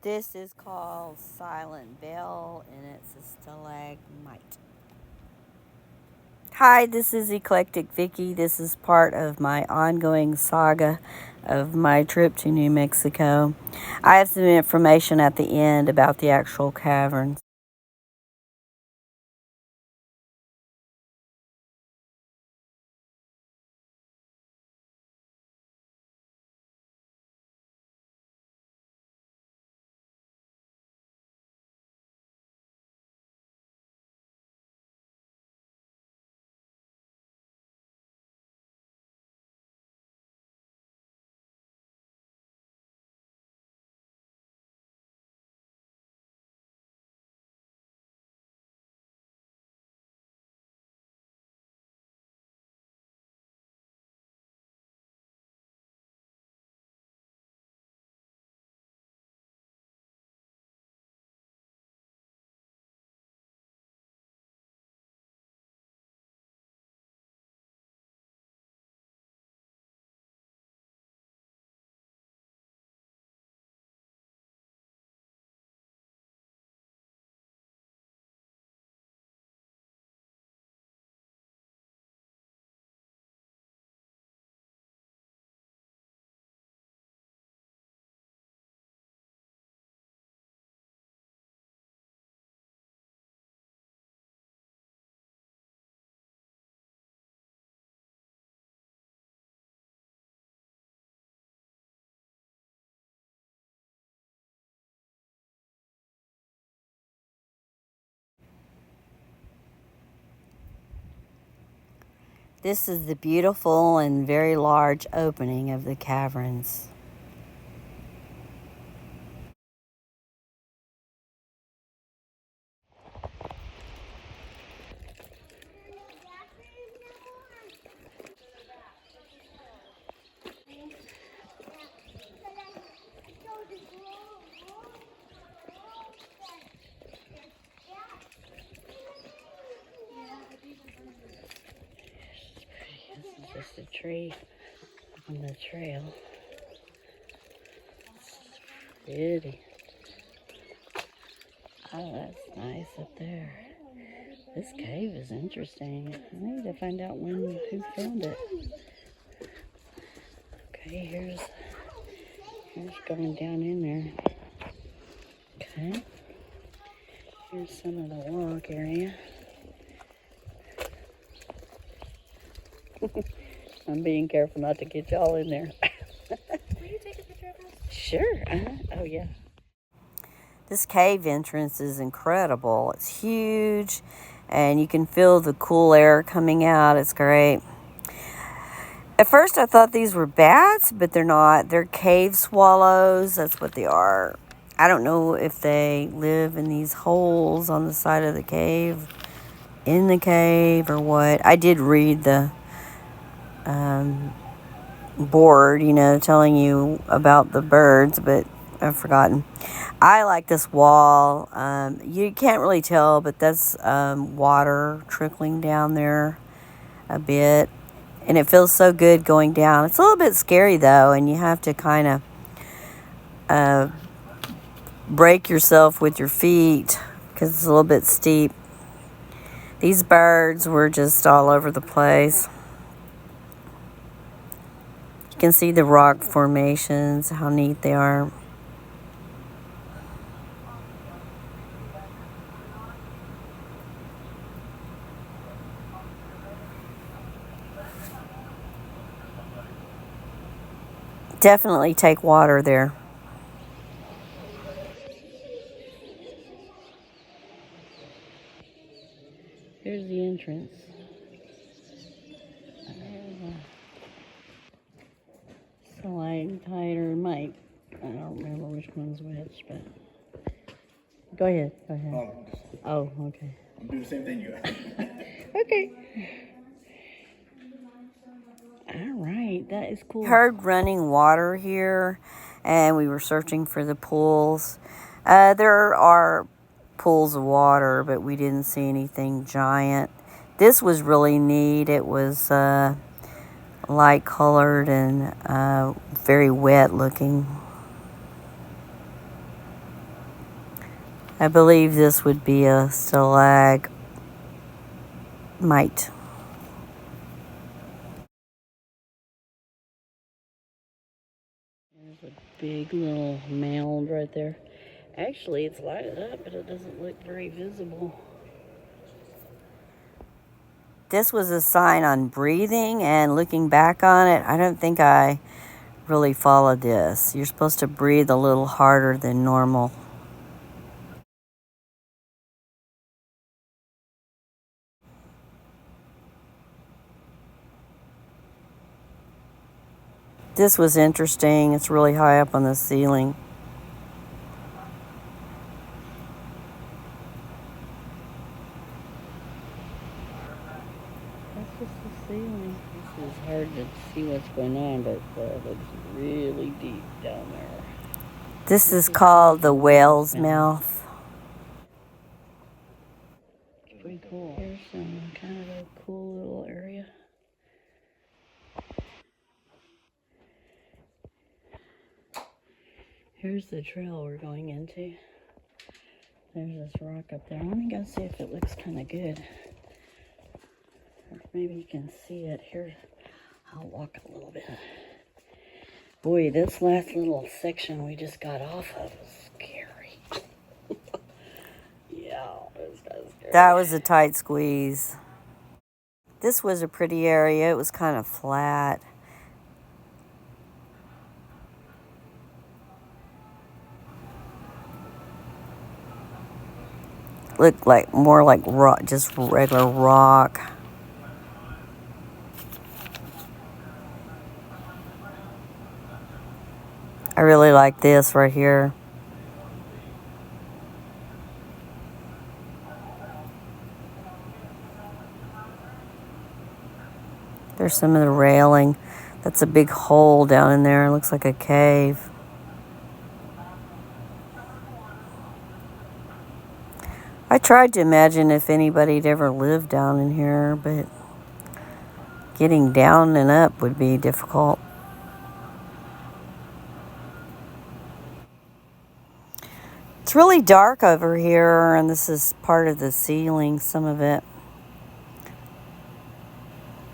This is called Silent Bell, and it's a stalagmite. Hi, this is Eclectic Vicky. This is part of my ongoing saga of my trip to New Mexico. I have some information at the end about the actual caverns. This is the beautiful and very large opening of the caverns. This is just a tree on the trail. It's pretty. Oh, that's nice up there. This cave is interesting. I need to find out who found it. Okay, here's going down in there. Okay. Here's some of the walk area. I'm being careful not to get y'all in there. Will you take a picture of us? Sure. Oh, yeah. This cave entrance is incredible. It's huge, and you can feel the cool air coming out. It's great. At first, I thought these were bats, but they're not. They're cave swallows. That's what they are. I don't know if they live in these holes on the side of the cave, in the cave, or what. I did read the board, telling you about the birds, but I've forgotten. I like this wall. You can't really tell, but that's water trickling down there a bit. And it feels so good going down. It's a little bit scary, though, and you have to kind of break yourself with your feet because it's a little bit steep. These birds were just all over the place. You can see the rock formations, how neat they are. Definitely take water there. Here's the entrance. Stalagmite or mite. I don't remember which one's which, but go ahead. Oh, okay. I'm doing the same thing you are. Okay. All right, that is cool. We heard running water here, and we were searching for the pools. There are pools of water, but we didn't see anything giant. This was really neat. It was light colored and very wet looking. I believe this would be a stalagmite. There's a big little mound right there. Actually, it's lighted up, but it doesn't look very visible. This was a sign on breathing, and looking back on it, I don't think I really followed this. You're supposed to breathe a little harder than normal. This was interesting. It's really high up on the ceiling. That's just the ceiling. This is hard to see what's going on, but it looks really deep down there. This is called the whale's mouth. It's pretty cool. Here's some kind of a cool little area. Here's the trail we're going into. There's this rock up there. Let me go see if it looks kind of good. Or maybe you can see it. Here, I'll walk a little bit. Boy, this last little section we just got off of was scary. Yeah, it was kind of scary. That was a tight squeeze. This was a pretty area. It was kind of flat. Looked like more like rock, just regular rock. I really like this right here. There's some of the railing. That's a big hole down in there. It looks like a cave. I tried to imagine if anybody'd ever lived down in here, but getting down and up would be difficult. It's really dark over here, and this is part of the ceiling, some of it.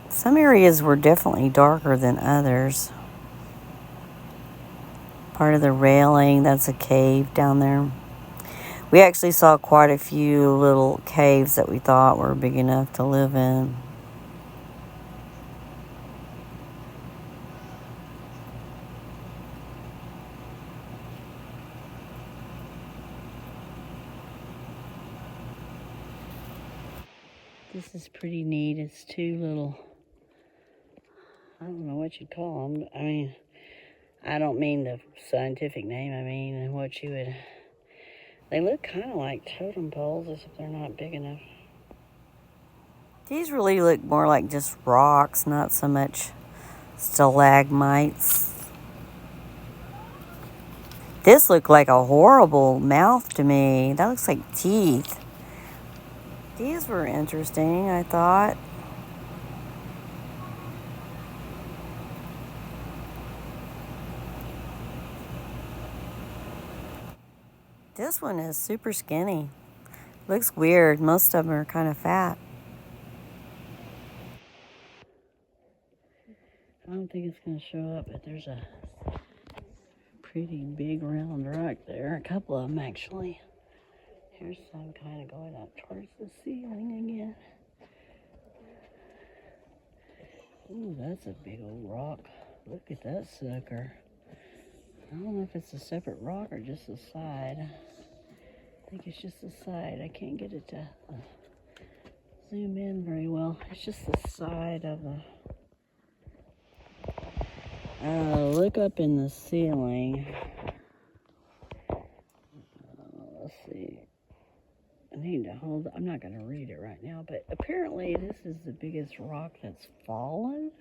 Some areas were definitely darker than others. Part of the railing, that's a cave down there. We actually saw quite a few little caves that we thought were big enough to live in. This is pretty neat. It's two little, I don't know what you'd call them. I mean, I don't mean the scientific name. I mean what you would, they look kind of like totem poles, as if they're not big enough. These really look more like just rocks, not so much stalagmites. This looked like a horrible mouth to me. That looks like teeth. These were interesting, I thought. This one is super skinny. Looks weird. Most of them are kind of fat. I don't think it's going to show up, but there's a pretty big round rock there. A couple of them, actually. Here's some kind of going up towards the ceiling again. Ooh, that's a big old rock. Look at that sucker. I don't know if it's a separate rock or just the side. I think it's just the side. I can't get it to zoom in very well. It's just the side of the... look up in the ceiling. Let's see. I need to hold... I'm not going to read it right now, but apparently this is the biggest rock that's fallen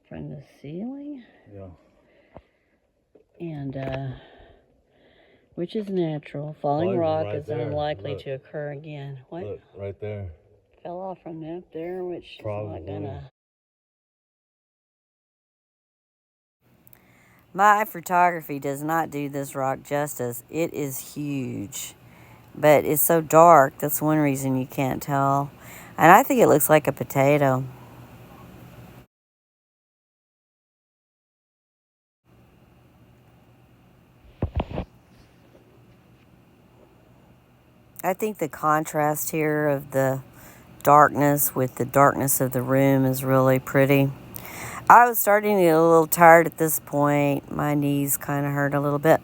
from the ceiling. Yeah. And, which is natural. Falling rock right is there. unlikely Look. to occur again. What? Look, right there. Fell off from up there, which Probably. is not gonna... My photography does not do this rock justice. It is huge. but it's so dark. That's one reason you can't tell. And I think it looks like a potato. I think the contrast here of the darkness with the darkness of the room is really pretty. I was starting to get a little tired at this point. My knees kind of hurt a little bit.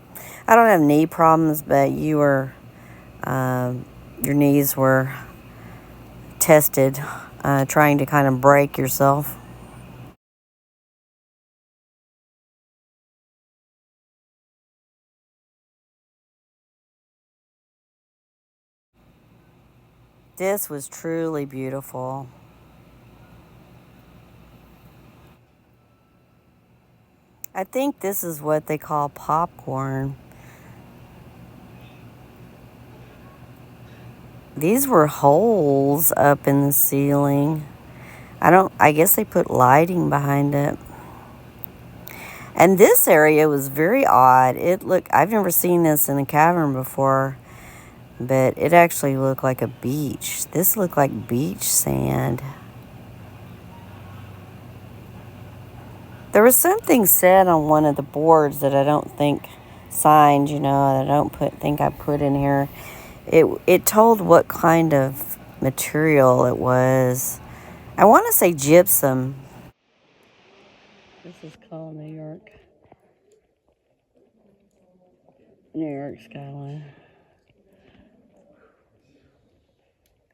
I don't have knee problems, but your knees were tested, trying to kind of break yourself. This was truly beautiful. I think this is what they call popcorn. These were holes up in the ceiling. I guess they put lighting behind it. And this area was very odd. I've never seen this in a cavern before, but it actually looked like a beach. This looked like beach sand. There was something said on one of the boards that I don't think signed, that I don't think I put in here. It told what kind of material it was. I want to say gypsum. This is called New York skyline.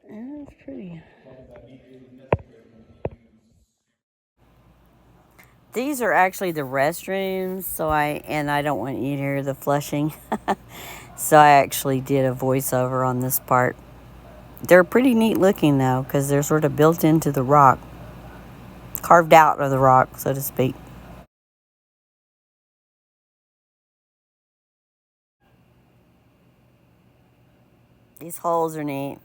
Yeah, it's pretty. These are actually the restrooms, I don't want you to hear the flushing. So I actually did a voiceover on this part. They're pretty neat looking though, because they're sort of built into the rock, carved out of the rock, so to speak. These holes are neat.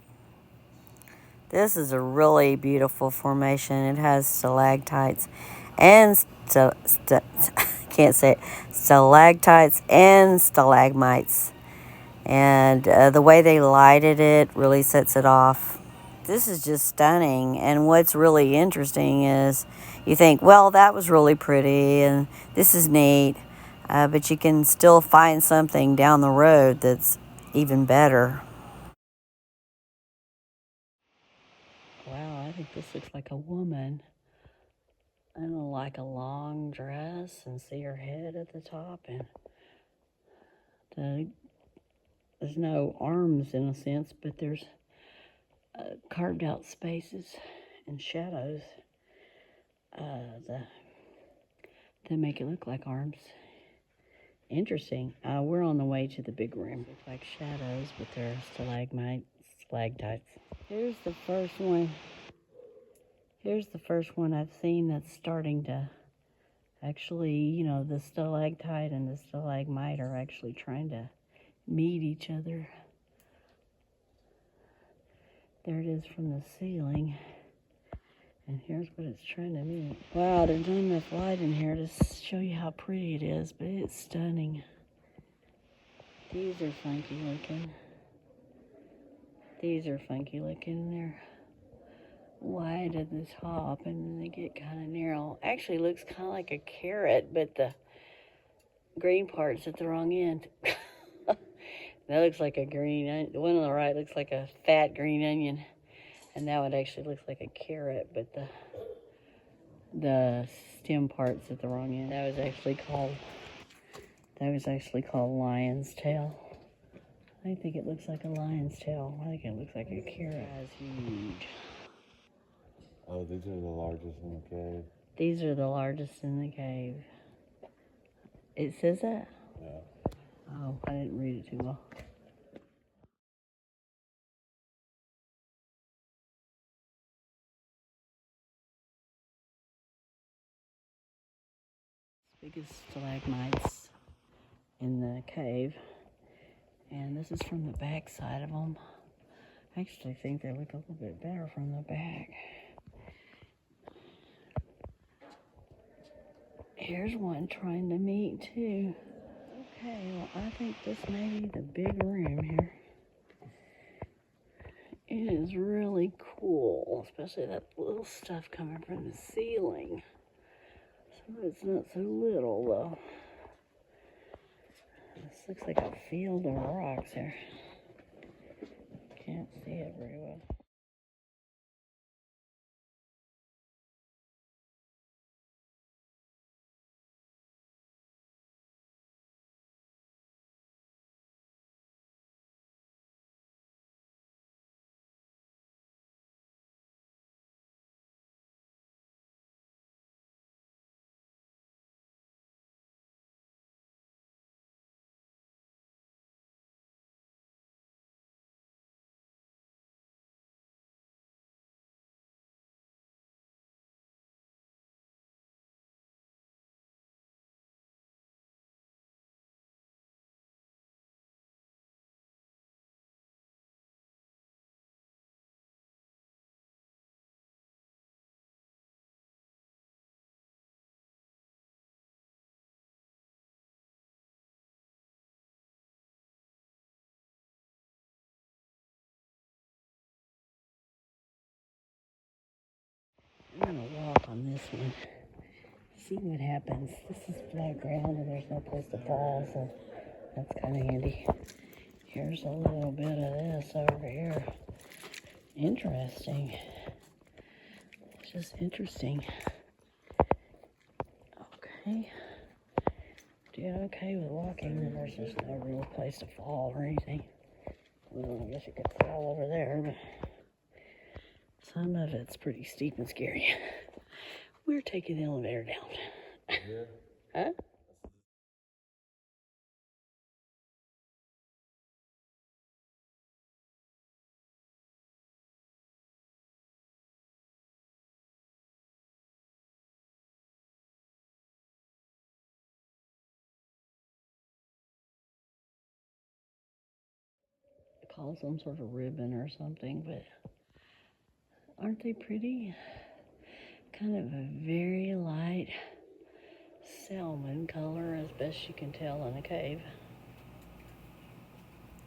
This is a really beautiful formation. It has stalactites and can't say it, stalactites and stalagmites. And the way they lighted it really sets it off. This is just stunning. And what's really interesting is you think, well, that was really pretty and this is neat, but you can still find something down the road that's even better. Wow, I think this looks like a woman. I don't know, like a long dress, and see her head at the top, and there's no arms in a sense, but there's carved out spaces and shadows that make it look like arms. Interesting. We're on the way to the big room. Look like shadows, but they're stalactites. Here's the first one. Here's the first one I've seen that's starting to actually, the stalactite and the stalagmite are actually trying to meet each other. There it is from the ceiling. And here's what it's trying to meet. Wow, there's not enough light in here to show you how pretty it is, but it's stunning. These are funky looking. They're wide at the top and then they get kind of narrow. Actually looks kind of like a carrot, but the green part's at the wrong end. That looks like a green, the one on the right looks like a fat green onion. And that one actually looks like a carrot, but the stem part's at the wrong end. That was actually called lion's tail. I think it looks like a lion's tail. I think it looks like a carrot. That's huge. Oh, these are the largest in the cave. These are the largest in the cave. It says that? Yeah. Oh, I didn't read it too well. Biggest stalagmites in the cave. And this is from the back side of them. I actually think they look a little bit better from the back. Here's one trying to meet too. Okay, well, I think this may be the big room here. It is really cool, especially that little stuff coming from the ceiling. Some of it's not so little, though. This looks like a field of rocks here. Can't see it very well. I'm gonna walk on this one, see what happens. This is flat ground and there's no place to fall, so that's kind of handy. Here's a little bit of this over here. Interesting. It's just interesting. Okay. Doing okay with walking. There's just no real place to fall or anything. Well, I guess you could fall over there, but some of it's pretty steep and scary. We're taking the elevator down. Yeah. Huh? Call some sort of ribbon or something, but aren't they pretty? Kind of a very light salmon color, as best you can tell in a cave.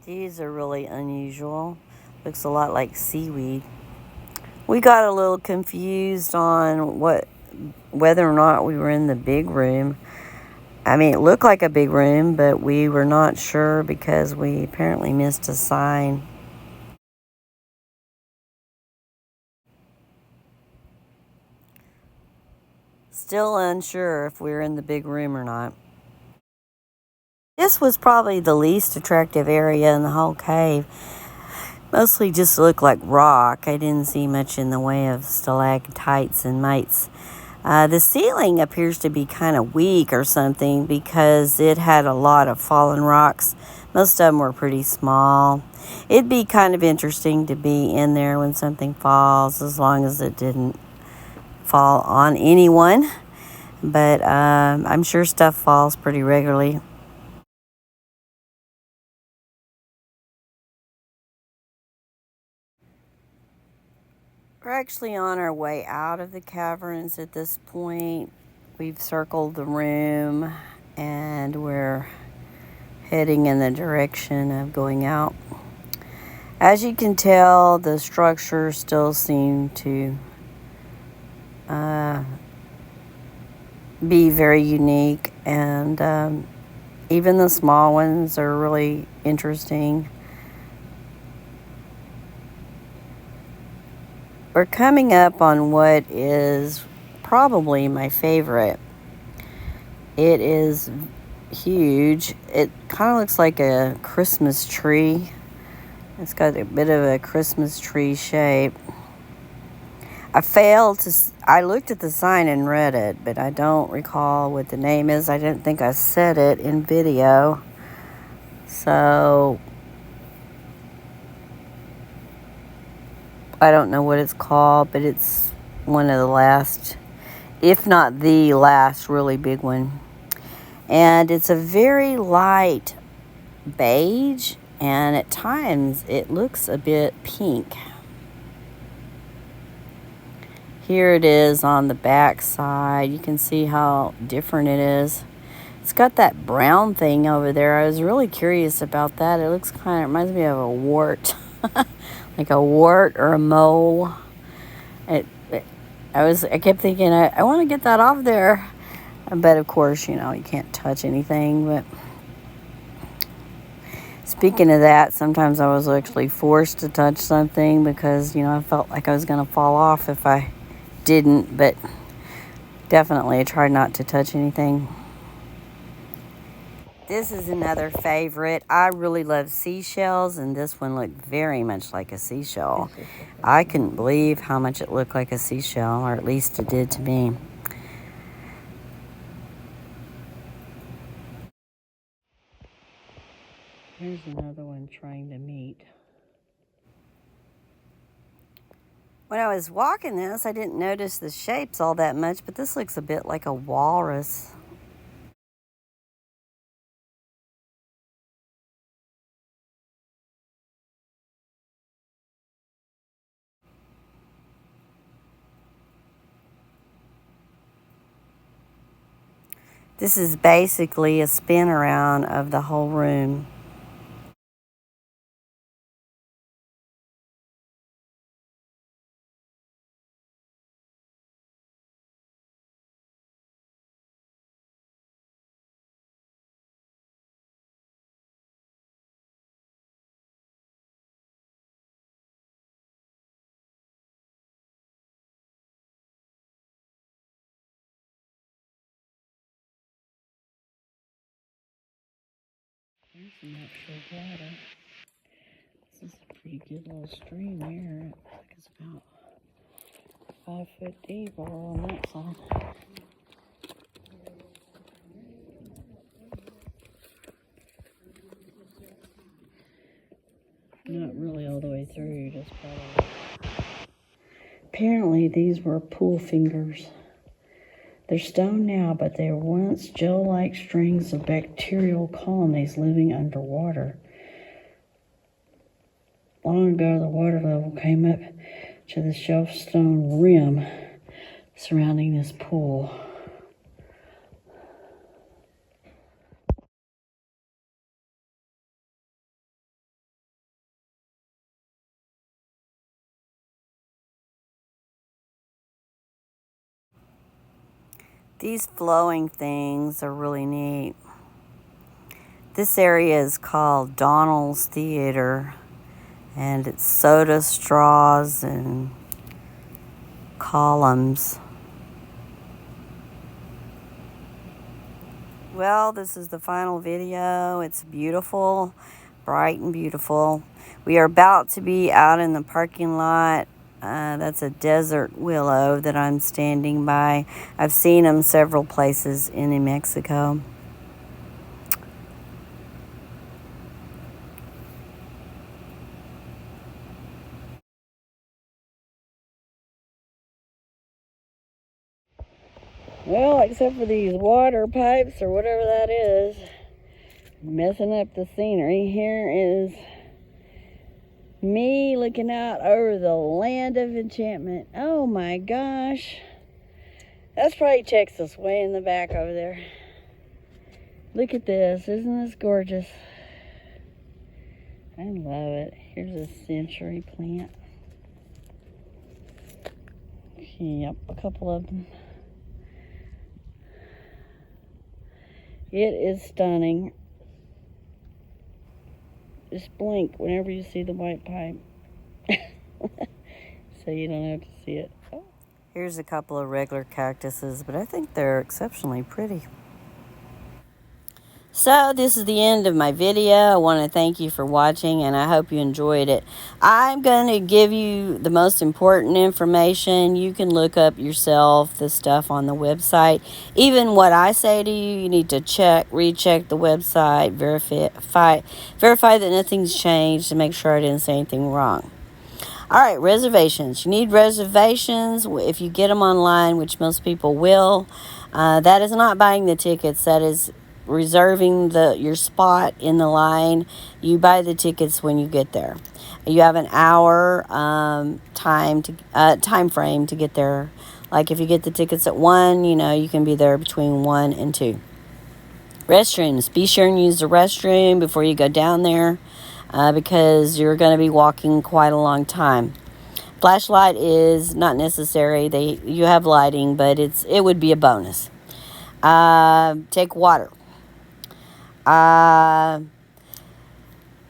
These are really unusual. Looks a lot like seaweed. We got a little confused on whether or not we were in the big room. I mean, it looked like a big room, but we were not sure because we apparently missed a sign. Still unsure if we were in the big room or not. This was probably the least attractive area in the whole cave. Mostly just looked like rock. I didn't see much in the way of stalagmites and mites. The ceiling appears to be kind of weak or something because it had a lot of fallen rocks. Most of them were pretty small. It'd be kind of interesting to be in there when something falls, as long as it didn't fall on anyone. But I'm sure stuff falls pretty regularly. We're actually on our way out of the caverns at this point. We've circled the room and we're heading in the direction of going out. As you can tell, the structures still seem to be very unique, and even the small ones are really interesting. We're coming up on what is probably my favorite. It is huge. It kind of looks like a Christmas tree. It's got a bit of a Christmas tree shape. I looked at the sign and read it, but I don't recall what the name is. I didn't think I said it in video. So I don't know what it's called, but it's one of the last, if not the last, really big one. And it's a very light beige, and at times it looks a bit pink. Here it is on the back side. You can see how different it is. It's got that brown thing over there. I was really curious about that. It looks kind of, reminds me of a wart. like a wart or a mole. I kept thinking, I want to get that off there. But of course, you can't touch anything. But speaking of that, sometimes I was actually forced to touch something because, I felt like I was going to fall off if I didn't. But definitely I tried not to touch anything. This is another favorite. I really love seashells, and this one looked very much like a seashell. I couldn't believe how much it looked like a seashell, or at least it did to me. Here's another one trying to meet. When I was walking this, I didn't notice the shapes all that much, but this looks a bit like a walrus. This is basically a spin around of the whole room. There's some extra water. This is a pretty good little stream here. I think it's about 5 foot deep all on that side. Not really all the way through, just part of it. Apparently these were pool fingers. They're stone now, but they were once gel-like strings of bacterial colonies living underwater. Long ago, the water level came up to the shelf-stone rim surrounding this pool. These flowing things are really neat. This area is called Donald's Theater, and it's soda straws and columns. Well, this is the final video. It's beautiful, bright and beautiful. We are about to be out in the parking lot. That's a desert willow that I'm standing by. I've seen them several places in New Mexico. Well, except for these water pipes or whatever that is, messing up the scenery. Here is me looking out over the land of enchantment. Oh my gosh. That's probably Texas way in the back over there. Look at this. Isn't this gorgeous? I love it. Here's a century plant. Yep, a couple of them. It is stunning. Just blink whenever you see the white pipe. So you don't have to see it. Oh. Here's a couple of regular cactuses, but I think they're exceptionally pretty. So this is the end of my video. I want to thank you for watching, and I hope you enjoyed it. I'm going to give you the most important information. You can look up yourself the stuff on the website. Even what I say to you, you need to recheck the website, verify that nothing's changed to make sure I didn't say anything wrong. All right, reservations. You need reservations if you get them online, which most people will. That is not buying the tickets. That is reserving your spot in the line. You buy the tickets when you get there. You have an hour time frame to get there. Like if you get the tickets at 1, you can be there between 1 and 2. Restrooms. Be sure and use the restroom before you go down there. because you're going to be walking quite a long time. Flashlight is not necessary. You have lighting, but it would be a bonus. Take water.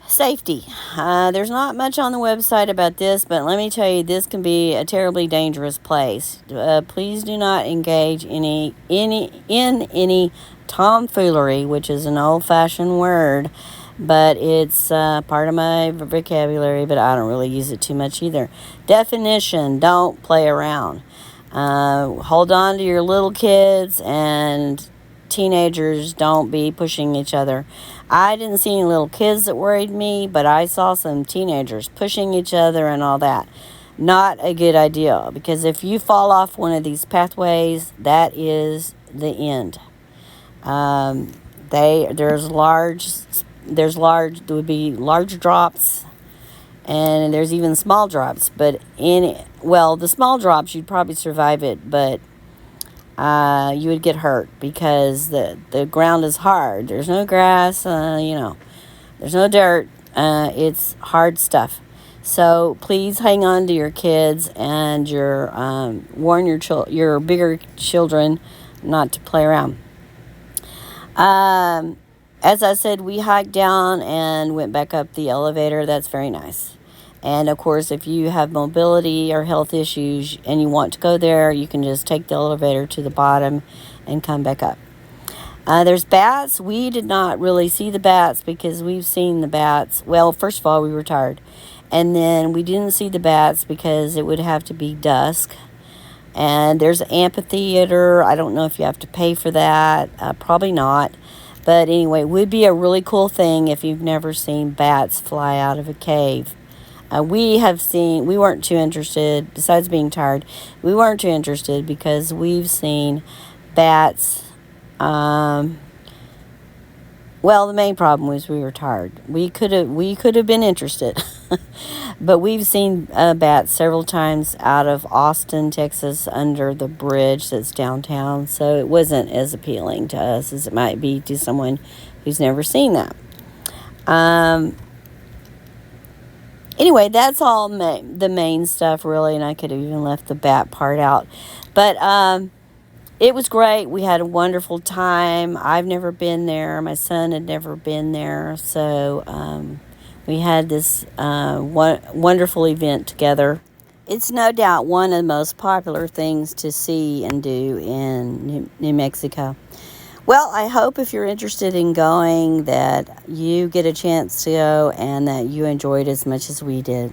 Safety. There's not much on the website about this, but let me tell you, this can be a terribly dangerous place. Please do not engage in any tomfoolery, which is an old-fashioned word, but it's part of my vocabulary, but I don't really use it too much either. Definition: don't play around. Hold on to your little kids, and teenagers, don't be pushing each other. I didn't see any little kids that worried me, but I saw some teenagers pushing each other and all that. Not a good idea, because if you fall off one of these pathways, that is the end. There would be large drops, and there's even small drops. But the small drops, you'd probably survive it, but you would get hurt because the ground is hard. There's no grass, there's no dirt. It's hard stuff. So please hang on to your kids, and warn your bigger children not to play around. As I said, we hiked down and went back up the elevator. That's very nice. And, of course, if you have mobility or health issues and you want to go there, you can just take the elevator to the bottom and come back up. There's bats. We did not really see the bats because we've seen the bats. Well, first of all, we were tired. And then we didn't see the bats because it would have to be dusk. And there's an amphitheater. I don't know if you have to pay for that. Probably not. But anyway, it would be a really cool thing if you've never seen bats fly out of a cave. We weren't too interested, besides being tired, we weren't too interested because we've seen bats. The main problem was we were tired. We could have been interested, but we've seen bats several times out of Austin, Texas, under the bridge that's downtown. So it wasn't as appealing to us as it might be to someone who's never seen that. Anyway, that's all the main stuff, really, and I could have even left the bat part out. But it was great. We had a wonderful time. I've never been there. My son had never been there. So we had this wonderful event together. It's no doubt one of the most popular things to see and do in New Mexico. Well, I hope if you're interested in going that you get a chance to go and that you enjoyed as much as we did.